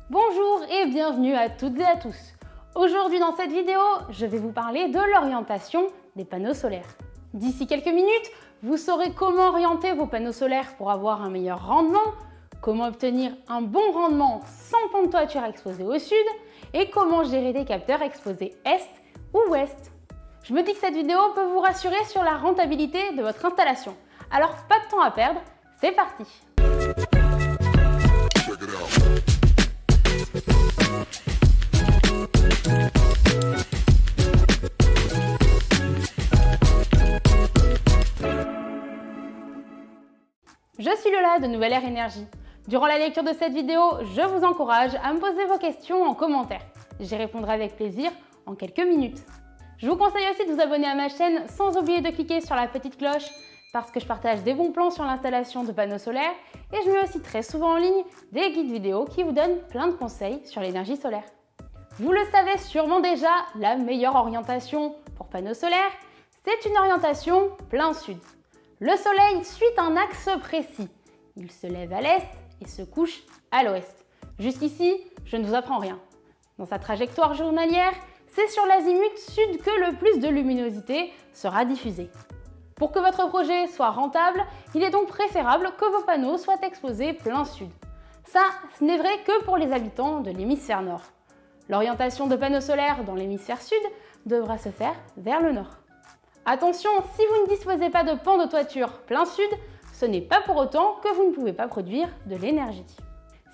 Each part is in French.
Bonjour et bienvenue à toutes et à tous. Aujourd'hui dans cette vidéo, je vais vous parler de l'orientation des panneaux solaires. D'ici quelques minutes, vous saurez comment orienter vos panneaux solaires pour avoir un meilleur rendement, comment obtenir un bon rendement sans pans de toiture exposés au sud et comment gérer des capteurs exposés est ou ouest. Je me dis que cette vidéo peut vous rassurer sur la rentabilité de votre installation. Alors pas de temps à perdre, c'est parti! Je suis Lola de Nouvelle Ère Énergie. Durant la lecture de cette vidéo, je vous encourage à me poser vos questions en commentaire. J'y répondrai avec plaisir en quelques minutes. Je vous conseille aussi de vous abonner à ma chaîne sans oublier de cliquer sur la petite cloche parce que je partage des bons plans sur l'installation de panneaux solaires et je mets aussi très souvent en ligne des guides vidéo qui vous donnent plein de conseils sur l'énergie solaire. Vous le savez sûrement déjà, la meilleure orientation pour panneaux solaires, c'est une orientation plein sud. Le soleil suit un axe précis. Il se lève à l'est et se couche à l'ouest. Jusqu'ici, je ne vous apprends rien. Dans sa trajectoire journalière, c'est sur l'azimut sud que le plus de luminosité sera diffusée. Pour que votre projet soit rentable, il est donc préférable que vos panneaux soient exposés plein sud. Ça, ce n'est vrai que pour les habitants de l'hémisphère nord. L'orientation de panneaux solaires dans l'hémisphère sud devra se faire vers le nord. Attention, si vous ne disposez pas de pan de toiture plein sud, ce n'est pas pour autant que vous ne pouvez pas produire de l'énergie.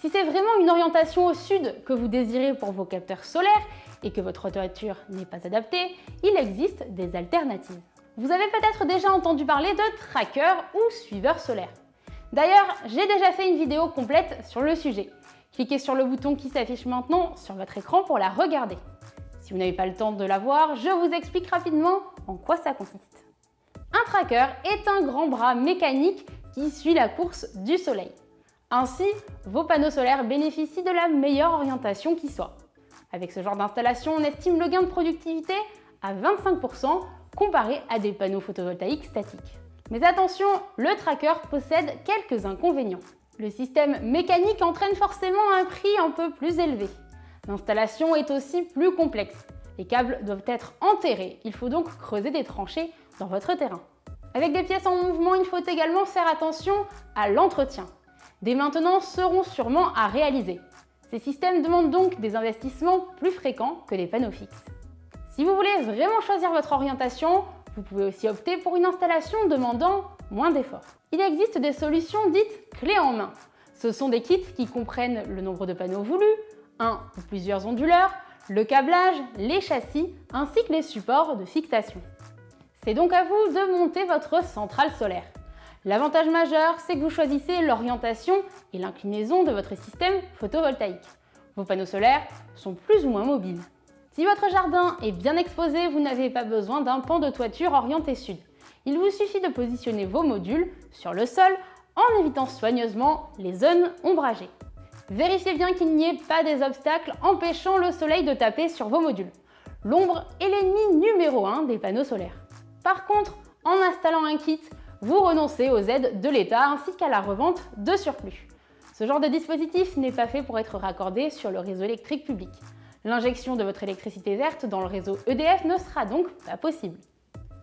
Si c'est vraiment une orientation au sud que vous désirez pour vos capteurs solaires et que votre toiture n'est pas adaptée, il existe des alternatives. Vous avez peut-être déjà entendu parler de trackers ou suiveurs solaires. D'ailleurs, j'ai déjà fait une vidéo complète sur le sujet. Cliquez sur le bouton qui s'affiche maintenant sur votre écran pour la regarder. Si vous n'avez pas le temps de la voir, je vous explique rapidement en quoi ça consiste. Un tracker est un grand bras mécanique qui suit la course du soleil. Ainsi, vos panneaux solaires bénéficient de la meilleure orientation qui soit. Avec ce genre d'installation, on estime le gain de productivité à 25% comparé à des panneaux photovoltaïques statiques. Mais attention, le tracker possède quelques inconvénients. Le système mécanique entraîne forcément un prix un peu plus élevé. L'installation est aussi plus complexe. Les câbles doivent être enterrés, il faut donc creuser des tranchées dans votre terrain. Avec des pièces en mouvement, il faut également faire attention à l'entretien. Des maintenances seront sûrement à réaliser. Ces systèmes demandent donc des investissements plus fréquents que les panneaux fixes. Si vous voulez vraiment choisir votre orientation, vous pouvez aussi opter pour une installation demandant moins d'efforts. Il existe des solutions dites clés en main. Ce sont des kits qui comprennent le nombre de panneaux voulus, un ou plusieurs onduleurs, le câblage, les châssis ainsi que les supports de fixation. C'est donc à vous de monter votre centrale solaire. L'avantage majeur, c'est que vous choisissez l'orientation et l'inclinaison de votre système photovoltaïque. Vos panneaux solaires sont plus ou moins mobiles. Si votre jardin est bien exposé, vous n'avez pas besoin d'un pan de toiture orienté sud. Il vous suffit de positionner vos modules sur le sol en évitant soigneusement les zones ombragées. Vérifiez bien qu'il n'y ait pas des obstacles empêchant le soleil de taper sur vos modules. L'ombre est l'ennemi numéro 1 des panneaux solaires. Par contre, en installant un kit, vous renoncez aux aides de l'État ainsi qu'à la revente de surplus. Ce genre de dispositif n'est pas fait pour être raccordé sur le réseau électrique public. L'injection de votre électricité verte dans le réseau EDF ne sera donc pas possible.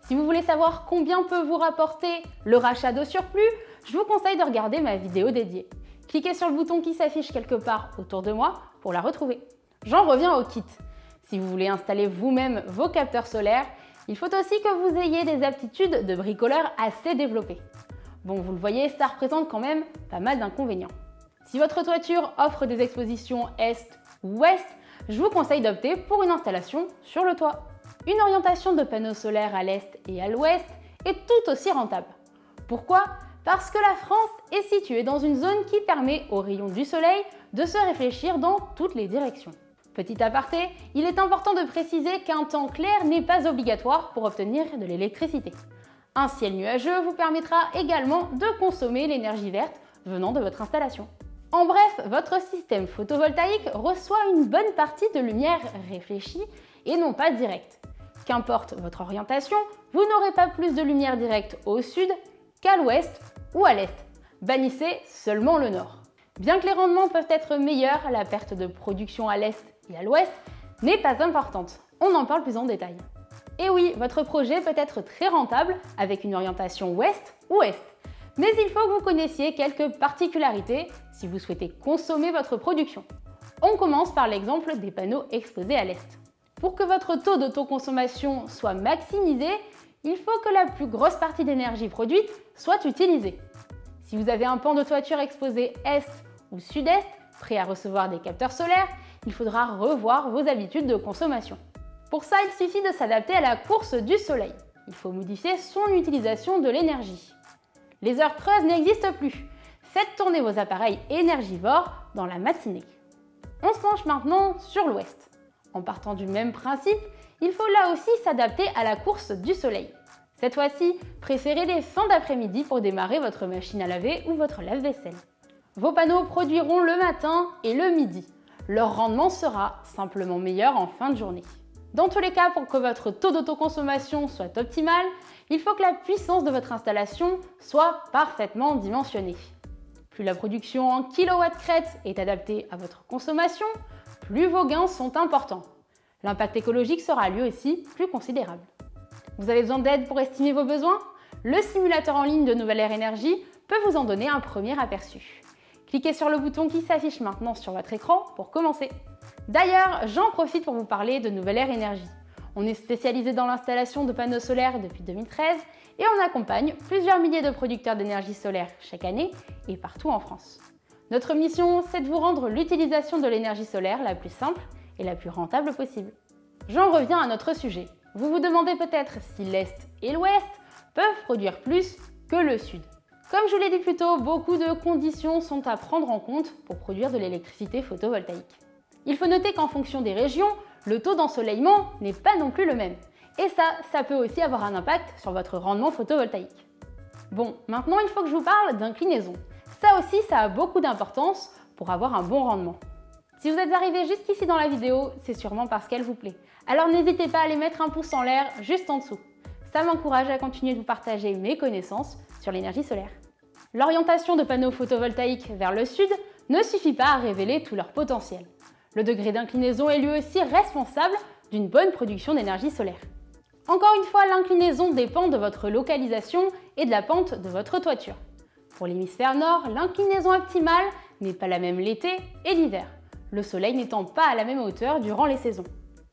Si vous voulez savoir combien peut vous rapporter le rachat de surplus, je vous conseille de regarder ma vidéo dédiée. Cliquez sur le bouton qui s'affiche quelque part autour de moi pour la retrouver. J'en reviens au kit. Si vous voulez installer vous-même vos capteurs solaires, il faut aussi que vous ayez des aptitudes de bricoleur assez développées. Bon, vous le voyez, ça représente quand même pas mal d'inconvénients. Si votre toiture offre des expositions est ou ouest, je vous conseille d'opter pour une installation sur le toit. Une orientation de panneaux solaires à l'est et à l'ouest est tout aussi rentable. Pourquoi ? Parce que la France est située dans une zone qui permet aux rayons du soleil de se réfléchir dans toutes les directions. Petit aparté, il est important de préciser qu'un temps clair n'est pas obligatoire pour obtenir de l'électricité. Un ciel nuageux vous permettra également de consommer l'énergie verte venant de votre installation. En bref, votre système photovoltaïque reçoit une bonne partie de lumière réfléchie et non pas directe. Qu'importe votre orientation, vous n'aurez pas plus de lumière directe au sud qu'à l'ouest ou à l'est. Bannissez seulement le nord. Bien que les rendements peuvent être meilleurs, la perte de production à l'est et à l'ouest n'est pas importante. On en parle plus en détail. Et oui, votre projet peut être très rentable avec une orientation ouest ou est. Mais il faut que vous connaissiez quelques particularités si vous souhaitez consommer votre production. On commence par l'exemple des panneaux exposés à l'est. Pour que votre taux d'autoconsommation soit maximisé, il faut que la plus grosse partie d'énergie produite soit utilisée. Si vous avez un pan de toiture exposé est ou sud-est, prêt à recevoir des capteurs solaires, il faudra revoir vos habitudes de consommation. Pour ça, il suffit de s'adapter à la course du soleil. Il faut modifier son utilisation de l'énergie. Les heures creuses n'existent plus. Faites tourner vos appareils énergivores dans la matinée. On se penche maintenant sur l'ouest. En partant du même principe, il faut là aussi s'adapter à la course du soleil. Cette fois-ci, préférez les fins d'après-midi pour démarrer votre machine à laver ou votre lave-vaisselle. Vos panneaux produiront le matin et le midi. Leur rendement sera simplement meilleur en fin de journée. Dans tous les cas, pour que votre taux d'autoconsommation soit optimal, il faut que la puissance de votre installation soit parfaitement dimensionnée. Plus la production en kWh est adaptée à votre consommation, plus vos gains sont importants. L'impact écologique sera lui aussi plus considérable. Vous avez besoin d'aide pour estimer vos besoins? Le simulateur en ligne de Nouvelle Air Énergie peut vous en donner un premier aperçu. Cliquez sur le bouton qui s'affiche maintenant sur votre écran pour commencer. D'ailleurs, j'en profite pour vous parler de Nouvelle Air Énergie. On est spécialisé dans l'installation de panneaux solaires depuis 2013 et on accompagne plusieurs milliers de producteurs d'énergie solaire chaque année et partout en France. Notre mission, c'est de vous rendre l'utilisation de l'énergie solaire la plus simple et la plus rentable possible. J'en reviens à notre sujet. Vous vous demandez peut-être si l'Est et l'Ouest peuvent produire plus que le Sud. Comme je vous l'ai dit plus tôt, beaucoup de conditions sont à prendre en compte pour produire de l'électricité photovoltaïque. Il faut noter qu'en fonction des régions, le taux d'ensoleillement n'est pas non plus le même. Et ça peut aussi avoir un impact sur votre rendement photovoltaïque. Bon, maintenant il faut que je vous parle d'inclinaison. Ça aussi, ça a beaucoup d'importance pour avoir un bon rendement. Si vous êtes arrivé jusqu'ici dans la vidéo, c'est sûrement parce qu'elle vous plaît. Alors n'hésitez pas à aller mettre un pouce en l'air juste en dessous. Ça m'encourage à continuer de vous partager mes connaissances sur l'énergie solaire. L'orientation de panneaux photovoltaïques vers le sud ne suffit pas à révéler tout leur potentiel. Le degré d'inclinaison est lui aussi responsable d'une bonne production d'énergie solaire. Encore une fois, l'inclinaison dépend de votre localisation et de la pente de votre toiture. Pour l'hémisphère nord, l'inclinaison optimale n'est pas la même l'été et l'hiver, le soleil n'étant pas à la même hauteur durant les saisons.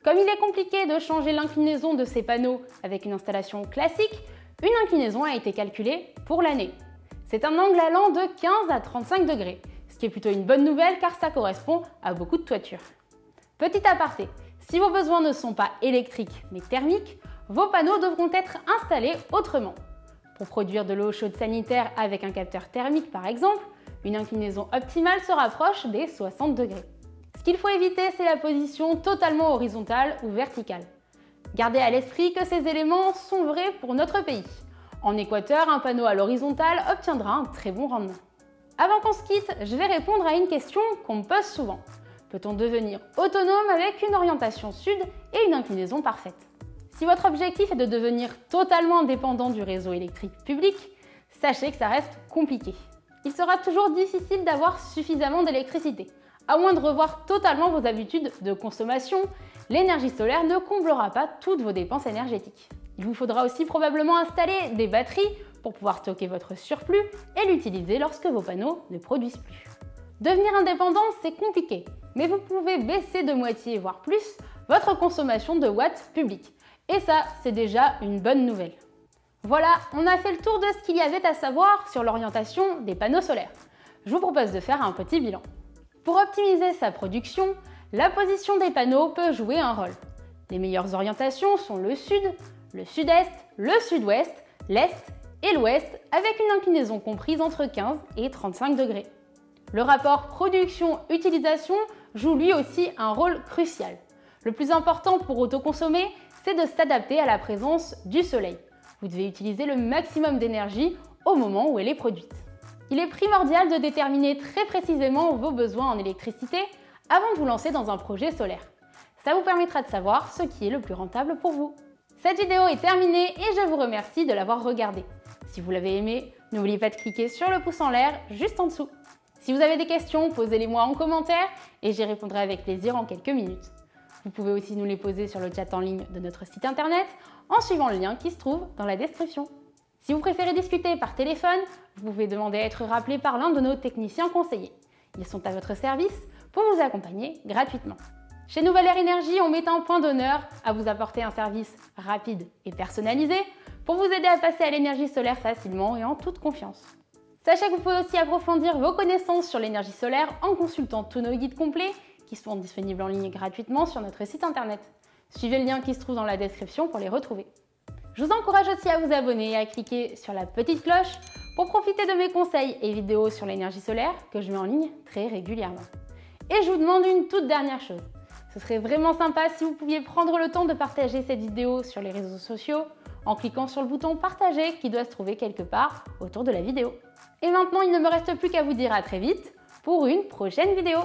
Comme il est compliqué de changer l'inclinaison de ces panneaux avec une installation classique, une inclinaison a été calculée pour l'année. C'est un angle allant de 15 à 35 degrés, ce qui est plutôt une bonne nouvelle car ça correspond à beaucoup de toitures. Petit aparté, si vos besoins ne sont pas électriques mais thermiques, vos panneaux devront être installés autrement. Pour produire de l'eau chaude sanitaire avec un capteur thermique par exemple, une inclinaison optimale se rapproche des 60 degrés. Ce qu'il faut éviter, c'est la position totalement horizontale ou verticale. Gardez à l'esprit que ces éléments sont vrais pour notre pays. En Équateur, un panneau à l'horizontale obtiendra un très bon rendement. Avant qu'on se quitte, je vais répondre à une question qu'on me pose souvent. Peut-on devenir autonome avec une orientation sud et une inclinaison parfaite? Si votre objectif est de devenir totalement indépendant du réseau électrique public, sachez que ça reste compliqué. Il sera toujours difficile d'avoir suffisamment d'électricité. À moins de revoir totalement vos habitudes de consommation, l'énergie solaire ne comblera pas toutes vos dépenses énergétiques. Il vous faudra aussi probablement installer des batteries pour pouvoir stocker votre surplus et l'utiliser lorsque vos panneaux ne produisent plus. Devenir indépendant, c'est compliqué, mais vous pouvez baisser de moitié, voire plus, votre consommation de watts publics. Et ça, c'est déjà une bonne nouvelle. Voilà, on a fait le tour de ce qu'il y avait à savoir sur l'orientation des panneaux solaires. Je vous propose de faire un petit bilan. Pour optimiser sa production, la position des panneaux peut jouer un rôle. Les meilleures orientations sont le sud, le sud-est, le sud-ouest, l'est et l'ouest avec une inclinaison comprise entre 15 et 35 degrés. Le rapport production-utilisation joue lui aussi un rôle crucial. Le plus important pour autoconsommer, c'est de s'adapter à la présence du soleil. Vous devez utiliser le maximum d'énergie au moment où elle est produite. Il est primordial de déterminer très précisément vos besoins en électricité avant de vous lancer dans un projet solaire. Ça vous permettra de savoir ce qui est le plus rentable pour vous. Cette vidéo est terminée et je vous remercie de l'avoir regardée. Si vous l'avez aimée, n'oubliez pas de cliquer sur le pouce en l'air juste en dessous. Si vous avez des questions, posez-les-moi en commentaire et j'y répondrai avec plaisir en quelques minutes. Vous pouvez aussi nous les poser sur le chat en ligne de notre site internet en suivant le lien qui se trouve dans la description. Si vous préférez discuter par téléphone, vous pouvez demander à être rappelé par l'un de nos techniciens conseillers. Ils sont à votre service pour vous accompagner gratuitement. Chez Nouvel Air Énergie, on met un point d'honneur à vous apporter un service rapide et personnalisé pour vous aider à passer à l'énergie solaire facilement et en toute confiance. Sachez que vous pouvez aussi approfondir vos connaissances sur l'énergie solaire en consultant tous nos guides complets qui sont disponibles en ligne gratuitement sur notre site internet. Suivez le lien qui se trouve dans la description pour les retrouver. Je vous encourage aussi à vous abonner et à cliquer sur la petite cloche pour profiter de mes conseils et vidéos sur l'énergie solaire que je mets en ligne très régulièrement. Et je vous demande une toute dernière chose. Ce serait vraiment sympa si vous pouviez prendre le temps de partager cette vidéo sur les réseaux sociaux en cliquant sur le bouton partager qui doit se trouver quelque part autour de la vidéo. Et maintenant, il ne me reste plus qu'à vous dire à très vite pour une prochaine vidéo.